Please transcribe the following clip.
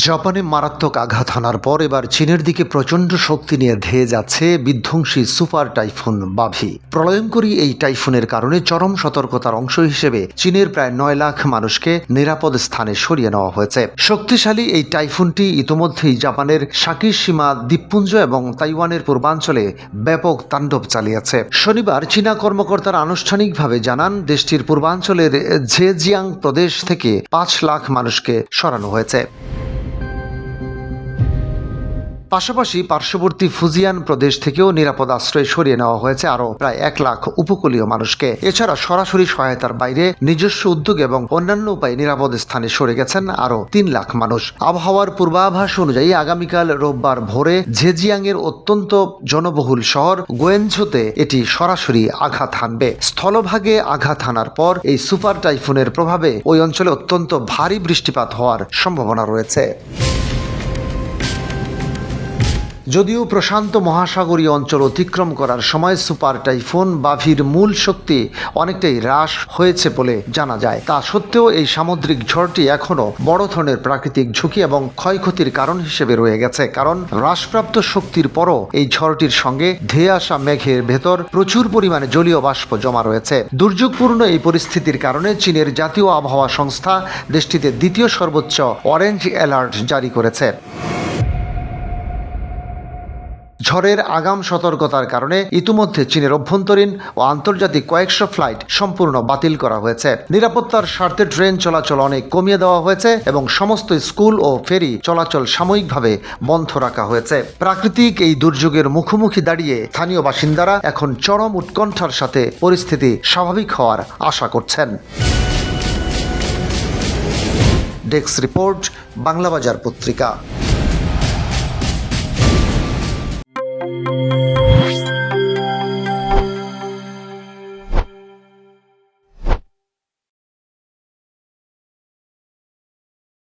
জাপানে মারাত্মক আঘাত হানার পর এবার চীনের দিকে প্রচণ্ড শক্তি নিয়ে ধেয়ে যাচ্ছে বিধ্বংসী সুপার টাইফুন বাভি। প্রলয়ঙ্করী এই টাইফুনের কারণে চরম সতর্কতার অংশ হিসেবে চীনের প্রায় 9 লাখ মানুষকে নিরাপদ স্থানে সরিয়ে নেওয়া হয়েছে। শক্তিশালী এই টাইফুনটি ইতোমধ্যেই জাপানের সাকিশিমা দ্বীপপুঞ্জ এবং তাইওয়ানের পূর্বাঞ্চলে ব্যাপক তাণ্ডব চালিয়েছে। শনিবার চীনা কর্মকর্তারা আনুষ্ঠানিকভাবে জানান দেশটির পূর্বাঞ্চলের জেজিয়াং প্রদেশ থেকে 5 লাখ মানুষকে সরানো হয়েছে। পাশাপাশি পার্শ্ববর্তী ফুজিয়ান প্রদেশ থেকেও নিরাপদ আশ্রয়ে সরিয়ে নেওয়া হয়েছে আরও প্রায় 1 লাখ উপকূলীয় মানুষকে। এছাড়া সরাসরি সহায়তার বাইরে নিজস্ব উদ্যোগ এবং অন্যান্য উপায়ে নিরাপদ স্থানে সরে গেছেন আরও 3 লাখ মানুষ। আবহাওয়ার পূর্বাভাস অনুযায়ী আগামীকাল রোববার ভোরে জেজিয়াংয়ের অত্যন্ত জনবহুল শহর গোয়েনঝোতে এটি সরাসরি আঘাত হানবে। স্থলভাগে আঘাত হানার পর এই সুপার টাইফুনের প্রভাবে ওই অঞ্চলে অত্যন্ত ভারী বৃষ্টিপাত হওয়ার সম্ভাবনা রয়েছে। যদিও প্রশান্ত মহাসাগরীয় অঞ্চল অতিক্রম করার সময় সুপার টাইফুন বাভির মূল শক্তি অনেকটাই হ্রাস হয়েছে বলে জানা যায়, তা সত্ত্বেও এই সামুদ্রিক ঝড়টি এখনও বড় ধরনের প্রাকৃতিক ঝুঁকি এবং ক্ষয়ক্ষতির কারণ হিসেবে রয়ে গেছে। কারণ হ্রাসপ্রাপ্ত শক্তির পরও এই ঝড়টির সঙ্গে ধেয়ে আসা মেঘের ভেতর প্রচুর পরিমাণে জলীয় বাষ্প জমা রয়েছে। দুর্যোগপূর্ণ এই পরিস্থিতির কারণে চীনের জাতীয় আবহাওয়া সংস্থা দেশটিতে দ্বিতীয় সর্বোচ্চ অরেঞ্জ অ্যালার্ট জারি করেছে। ঝড়ের আগাম সতর্কতার কারণে ইতিমধ্যে চীনের অভ্যন্তরীণ ও আন্তর্জাতিক কয়েকশো ফ্লাইট সম্পূর্ণ বাতিল করা হয়েছে। নিরাপত্তার স্বার্থে ট্রেন চলাচল অনেক কমিয়ে দেওয়া হয়েছে এবং সমস্ত স্কুল ও ফেরি চলাচল সাময়িকভাবে বন্ধ রাখা হয়েছে। প্রাকৃতিক এই দুর্যোগের মুখোমুখি দাঁড়িয়ে স্থানীয় বাসিন্দারা এখন চরম উৎকণ্ঠার সাথে পরিস্থিতি স্বাভাবিক হওয়ার আশা করছেন। ডেস্ক রিপোর্ট, বাংলাবাজার পত্রিকা।